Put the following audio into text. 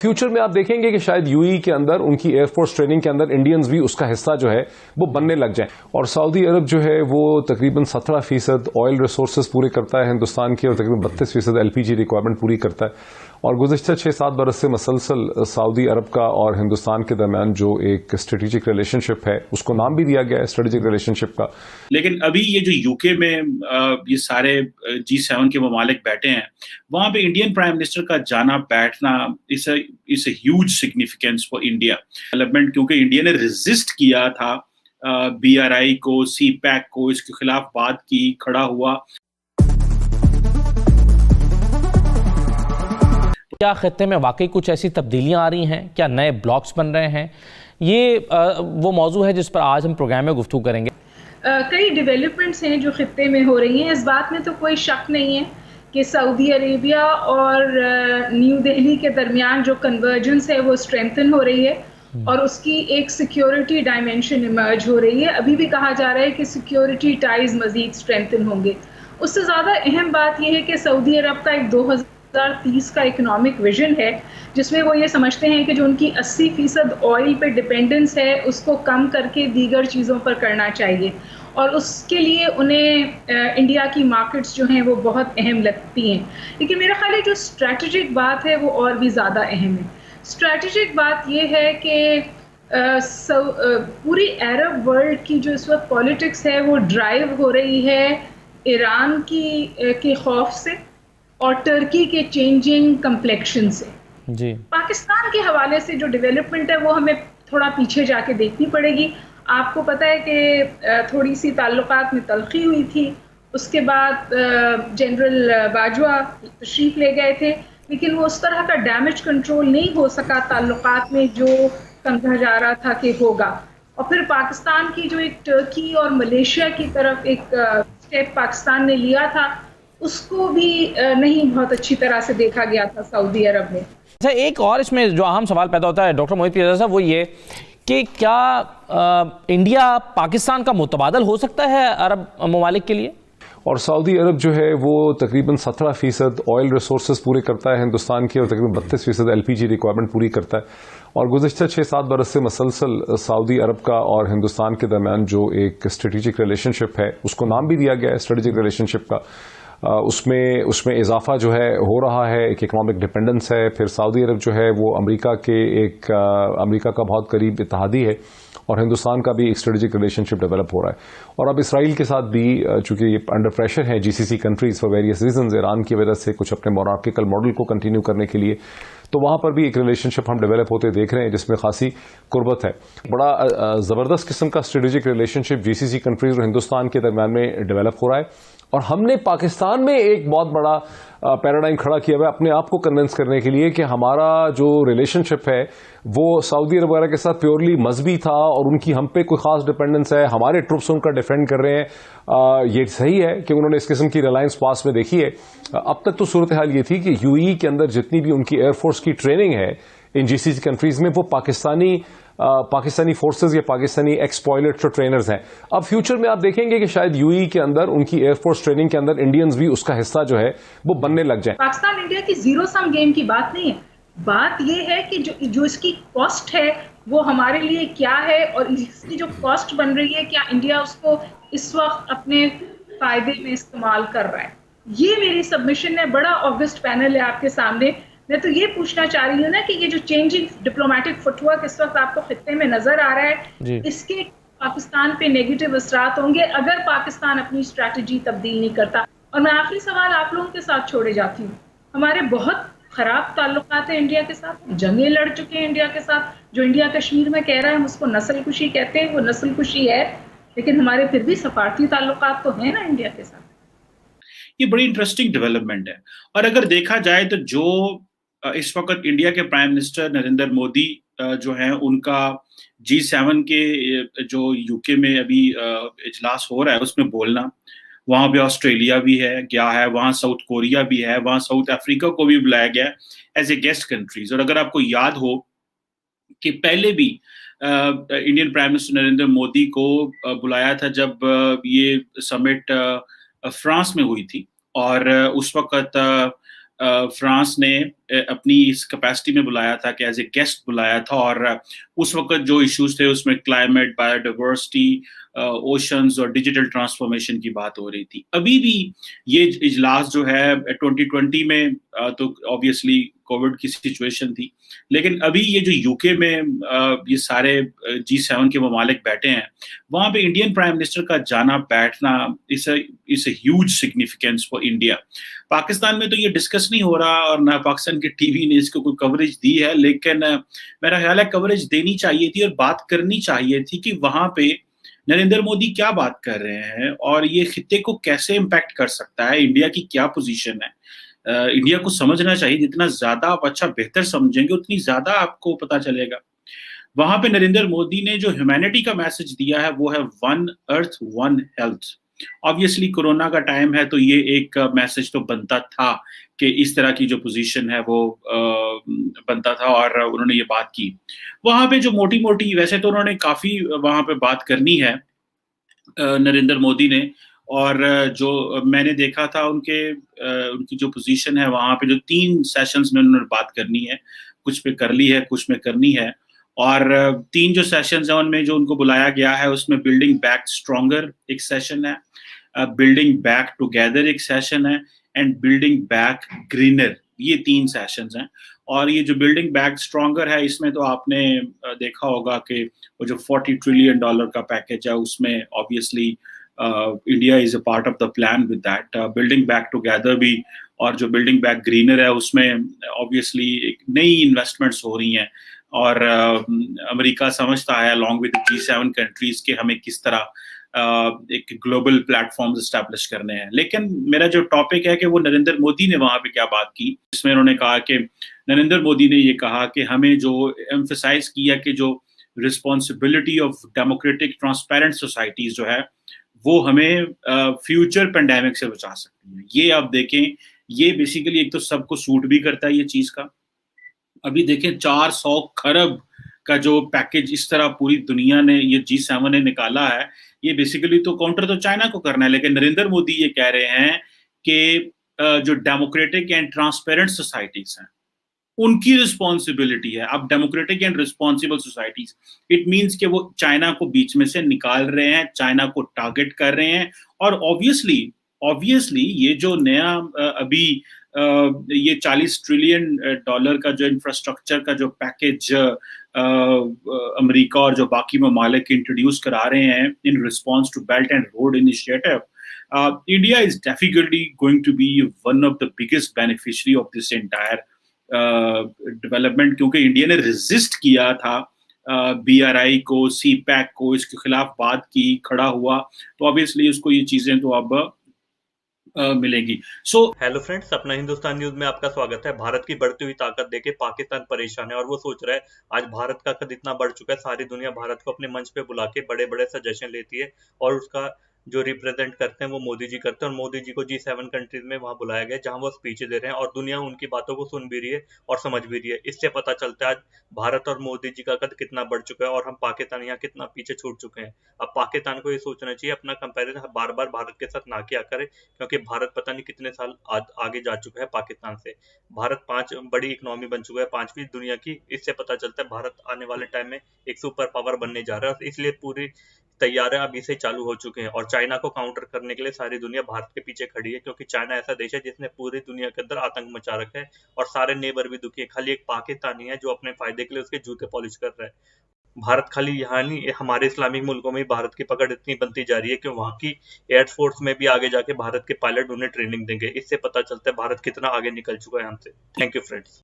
Future में आप देखेंगे कि शायद यूएई के अंदर उनकी एयरफोर्स ट्रेनिंग के अंदर इंडियंस भी उसका हिस्सा जो है वो बनने लग जाए। और सऊदी अरब जो है वो तकरीबन 17% ऑयल रिसोर्सेज पूरे करता है हिंदुस्तान के, और तकरीबन 32% एलपीजी रिक्वायरमेंट पूरी करता है। और गुज़िश्ता 6-7 बरस से मसलसल सऊदी अरब का और हिंदुस्तान के दरमियान जो एक स्ट्रेटेजिक रिलेशनशिप है, उसको नाम भी दिया गया है स्ट्रेटेजिक रिलेशनशिप का। लेकिन अभी ये जो यूके में ये सारे G7 के ममालिक बैठे हैं, वहां पे इंडियन प्राइम मिनिस्टर का जाना बैठना इस huge significance for India development, क्योंकि इंडिया ने रेजिस्ट किया था BRI को, CPEC को, इसके खिलाफ बात की, खड़ा हुआ। क्या खित्ते में वाकई कुछ ऐसी तब्दीलियां आ रही हैं? क्या नए ब्लॉक्स बन रहे हैं? ये वो मौजू है जिस पर आज हम प्रोग्राम में गुफ्तगू करेंगे। कई डेवलपमेंट्स हैं जो खित्ते में हो रही हैं। इस बात में तो कोई शक नहीं है कि सऊदी अरेबिया और न्यू दिल्ली के दरमियान जो कन्वर्जेंस है वो स्ट्रेंथन हो रही है और उसकी एक सिक्योरिटी डायमेंशन इमर्ज हो रही है। अभी भी कहा जा रहा है कि सिक्योरिटी टाइज मजीद स्ट्रेंथन होंगे। उससे ज़्यादा अहम बात यह है कि सऊदी अरब का एक 2030 का इकोनॉमिक विजन है जिसमें वो ये समझते हैं कि जो उनकी 80% ऑयल पे डिपेंडेंस है उसको कम करके दीगर चीज़ों पर करना चाहिए, और उसके लिए उन्हें इंडिया की मार्केट्स जो हैं वो बहुत अहम लगती हैं। लेकिन मेरा ख्याल है जो स्ट्रैटेजिक बात है वो और भी ज़्यादा अहम है। स्ट्रैटेजिक बात ये है कि पूरी अरब वर्ल्ड की जो इस वक्त पॉलिटिक्स है वो ड्राइव हो रही है ईरान के खौफ से और टर्की के चेंजिंग कम्प्लेक्शन से। जी, पाकिस्तान के हवाले से जो डेवलपमेंट है वो हमें थोड़ा पीछे जाके देखनी पड़ेगी। आपको पता है कि थोड़ी सी ताल्लुकात में तलखी हुई थी, उसके बाद जनरल बाजवा तशरीफ ले गए थे, लेकिन वो उस तरह का डैमेज कंट्रोल नहीं हो सका ताल्लुकात में जो समझा जा रहा था कि होगा। और फिर पाकिस्तान की जो एक टर्की और मलेशिया की तरफ एक स्टेप पाकिस्तान ने लिया था, उसको भी नहीं बहुत अच्छी तरह से देखा गया था सऊदी अरब में। अच्छा, एक और इसमें जो अहम सवाल पैदा होता है डॉक्टर मोहित पिरज़ादा साहब, वो ये कि क्या इंडिया पाकिस्तान का मुतबादल हो सकता है अरब ममालिक के लिए? और सऊदी अरब जो है वो तकरीबन 17% ऑयल रिसोर्सेज पूरे करता है हिंदुस्तान के, और तकरीबन 32% एलपीजी रिक्वायरमेंट पूरी करता है। और गुज़िश्ता 6-7 बरस से मसलसल सऊदी अरब का और हिंदुस्तान के दरमियान जो एक स्ट्रेटेजिक रिलेशनशिप है, उसको नाम भी दिया गया है स्ट्रेटेजिक रिलेशनशिप का। उसमें इजाफा जो है हो रहा है, एक इकोनॉमिक डिपेंडेंस है। फिर सऊदी अरब जो है वो अमेरिका का बहुत करीब इत्तेहादी है, और हिंदुस्तान का भी एक स्ट्रेटेजिक रिलेशनशिप डेवलप हो रहा है। और अब इसराइल के साथ भी चूंकि ये अंडर प्रेशर है GCC countries for various reasons, Iran की वजह से कुछ अपने मोनार्किकल मॉडल को कंटिन्यू करने के लिए, तो वहां पर भी एक रिलेशनशिप हम डेवलप होते देख रहे हैं जिसमें खासी कुर्बत है। बड़ा जबरदस्त किस्म का स्ट्रेटेजिक रिलेशनशिप जीसीसी कंट्रीज और हिंदुस्तान के दरमियान में डेवलप हो रहा है। और हमने पाकिस्तान में एक बहुत बड़ा पैराडाइम खड़ा किया हुआ है अपने आप को कन्विंस करने के लिए कि हमारा जो रिलेशनशिप है वो सऊदी अरब वगैरह के साथ प्योरली मजहबी था, और उनकी हम पे कोई खास डिपेंडेंस है, हमारे ट्रुप्स उनका डिफेंड कर रहे हैं। ये सही है कि उन्होंने इस किस्म की रिलायंस पास में देखी है। अब तक तो सूरत हाल ये थी कि यूएई के अंदर जितनी भी उनकी एयरफोर्स की ट्रेनिंग है इन जीसीसी कंट्रीज में, वो पाकिस्तानी फोर्सेस या पाकिस्तानी एक्स-पायलट्स और ट्रेनर्स हैं। अब फ्यूचर में आप देखेंगे कि शायद यूएई के अंदर उनकी एयरफोर्स ट्रेनिंग के अंदर इंडियंस भी उसका हिस्सा जो है वो बनने लग जाए। पाकिस्तान इंडिया की जीरो सम गेम की बात नहीं है। बात यह है कि जो इसकी कॉस्ट है वो हमारे लिए क्या है, और इसकी जो कॉस्ट बन रही है क्या इंडिया उसको इस वक्त अपने फायदे में इस्तेमाल कर रहा है। ये मेरी सबमिशन है। बड़ा ऑगस्ट पैनल है आपके सामने। मैं तो ये पूछना चाह रही हूँ ना कि ये जो चेंजिंग डिप्लोमेटिक फुटवर्क इस वक्त आपको खित्ते में नजर आ रहा है, इसके पाकिस्तान पे नेगेटिव असरात होंगे अगर पाकिस्तान अपनी स्ट्रैटेजी तब्दील नहीं करता। और मैं आखिरी सवाल आप लोगों के साथ छोड़े जाती हूँ। हमारे बहुत खराब ताल्लुकात हैं इंडिया के साथ, जंगें लड़ चुके हैं इंडिया के साथ। जो इंडिया कश्मीर में कह रहा है हम उसको नस्लकुशी कहते हैं, वो नस्लकुशी है, लेकिन हमारे फिर भी सफारती ताल्लुकात तो हैं ना इंडिया के साथ। ये बड़ी इंटरेस्टिंग डेवलपमेंट है। और अगर देखा जाए तो जो इस वक्त इंडिया के प्राइम मिनिस्टर नरेंद्र मोदी जो हैं, उनका G7 के जो यूके में अभी इजलास हो रहा है उसमें बोलना, वहां पे ऑस्ट्रेलिया भी है, क्या है, वहां साउथ कोरिया भी है, वहां साउथ अफ्रीका को भी बुलाया गया है एज ए गेस्ट कंट्रीज। और अगर आपको याद हो कि पहले भी Indian prime minister Narendra Modi को बुलाया था जब ये समिट फ्रांस में हुई थी, और उस वक्त फ्रांस ने अपनी इस कैपेसिटी में बुलाया था कि एज ए गेस्ट बुलाया था, और उस वक्त जो इश्यूज थे उसमें क्लाइमेट, बायोडाइवर्सिटी, ओशंस और डिजिटल ट्रांसफॉर्मेशन की बात हो रही थी। अभी भी ये इजलास जो है 2020 में तो ऑब्वियसली कोविड की सिचुएशन थी, लेकिन अभी ये जो यूके में ये सारे G7 के ममालिक बैठे हैं, वहां पे इंडियन प्राइम मिनिस्टर का जाना बैठना इस huge significance for India. Pakistan में तो ये डिस्कस नहीं हो रहा और ना पाकिस्तान के टीवी ने इसको कोई कवरेज दी है, लेकिन मेरा ख्याल है कवरेज देनी चाहिए थी और बात करनी चाहिए थी कि वहां पे नरेंद्र मोदी क्या बात कर रहे हैं और ये खित्ते को कैसे इम्पैक्ट कर सकता है, इंडिया की क्या पोजीशन है। इंडिया को समझना चाहिए, जितना ज्यादा आप अच्छा बेहतर समझेंगे उतनी ज्यादा आपको पता चलेगा। वहां पे नरेंद्र मोदी ने जो ह्यूमैनिटी का मैसेज दिया है वो है one earth one health. Obviously corona का टाइम है तो ये एक मैसेज तो बनता था कि इस तरह की जो पोजीशन है वो बनता था, और उन्होंने ये बात की। वहां पे जो मोटी मोटी, वैसे तो उन्होंने काफी वहां पे बात करनी है नरेंद्र मोदी ने, और जो मैंने देखा था उनकी जो पोजीशन है वहां पे जो 3 सेशंस में उन्होंने बात करनी है, कुछ पे कर ली है, कुछ में करनी है। और 3 जो सेशंस हैं उनमें जो उनको बुलाया गया है उसमें बिल्डिंग बैक स्ट्रॉन्गर एक सेशन है, बिल्डिंग बैक टुगेदर एक सेशन है, एंड बिल्डिंग बैक ग्रीनर, ये 3 सेशंस हैं। और ये जो बिल्डिंग बैक स्ट्रॉन्गर है इसमें तो आपने देखा होगा कि वो जो $40 ट्रिलियन का पैकेज है उसमें obviously India is a part of the plan with that. Building back together भी, और जो बिल्डिंग बैक ग्रीनर है उसमें ऑब्वियसली नई इन्वेस्टमेंट्स हो रही हैं, और अमेरिका समझता है अलॉन्ग विद G7 कंट्रीज के हमें किस तरह एक ग्लोबल प्लेटफॉर्म एस्टैब्लिश करने हैं। लेकिन मेरा जो टॉपिक है कि वो नरेंद्र मोदी ने वहां पे क्या बात की, इसमें उन्होंने कहा कि नरेंद्र मोदी ने ये कहा कि हमें जो एम्फसाइज किया कि जो responsibility of democratic transparent societies जो है वो हमें फ्यूचर पेंडेमिक से बचा सकती है। ये आप देखें, ये बेसिकली एक तो सबको सूट भी करता है ये चीज का। अभी देखें 400 खरब का जो पैकेज इस तरह पूरी दुनिया ने, ये G7 ने निकाला है, ये बेसिकली तो काउंटर तो चाइना को करना है, लेकिन नरेंद्र मोदी ये कह रहे हैं कि जो डेमोक्रेटिक एंड ट्रांसपेरेंट सोसाइटीज हैं उनकी रिस्पॉन्सिबिलिटी है। अब democratic and responsible societies, it means कि वो चाइना को बीच में से निकाल रहे हैं, चाइना को टारगेट कर रहे हैं। और ऑब्वियसली ये जो नया अभी ये $40 ट्रिलियन का जो इंफ्रास्ट्रक्चर का जो पैकेज अमेरिका और जो बाकी ममालिक इंट्रोड्यूस करा रहे हैं in response to Belt and Road Initiative, India is definitely going to be one of the biggest beneficiary of this entire development, क्योंकि इंडिया ने रेजिस्ट किया था BRI को, CPEC को, इसके खिलाफ बात की, खड़ा हुआ, तो ऑब्वियसली उसको ये चीजें तो अब मिलेगी। हेलो फ्रेंड्स, अपना हिंदुस्तान न्यूज में आपका स्वागत है। भारत की बढ़ती हुई ताकत देखे पाकिस्तान परेशान है और वो सोच रहा है आज भारत का कद इतना बढ़ चुका है, सारी दुनिया भारत को अपने मंच पे बुला के बड़े बड़े सजेशन लेती है और उसका जो रिप्रेजेंट करते हैं वो मोदी जी करते हैं। और मोदी जी को G7 कंट्रीज में वहां बुलाया गया जहां वो स्पीच दे रहे हैं और दुनिया उनकी बातों को सुन भी रही है और समझ भी रही है। इससे पता चलता है आज भारत और मोदी जी का कद कितना बढ़ चुका है और हम पाकिस्तान यहाँ कितना पीछे छूट चुके हैं। अब पाकिस्तान को ये सोचना चाहिए अपना कंपैरिजन बार बार भारत के साथ ना किया करे, क्योंकि भारत पता नहीं कितने साल आगे जा चुका है पाकिस्तान से। भारत 5 बड़ी इकोनॉमी बन चुका है, 5वीं दुनिया की। इससे पता चलता है भारत आने वाले टाइम में एक सुपर पावर बनने जा रहा है, इसलिए पूरी तैयारियां अभी से चालू हो चुके हैं। और चाइना को काउंटर करने के लिए सारी दुनिया भारत के पीछे खड़ी है, क्योंकि चाइना ऐसा देश है जिसने पूरी दुनिया के अंदर आतंक मचा रखा है और सारे नेबर भी दुखी है। खाली एक पाकिस्तानी है जो अपने फायदे के लिए उसके जूते पॉलिश कर रहा है। भारत खाली यहाँ नहीं, हमारे इस्लामिक मुल्कों में भारत की पकड़ इतनी बनती जा रही है कि वहाँ की एयरफोर्स में भी आगे जाके भारत के पायलट उन्हें ट्रेनिंग देंगे। इससे पता चलता है भारत कितना आगे निकल चुका है हमसे। Thank you friends.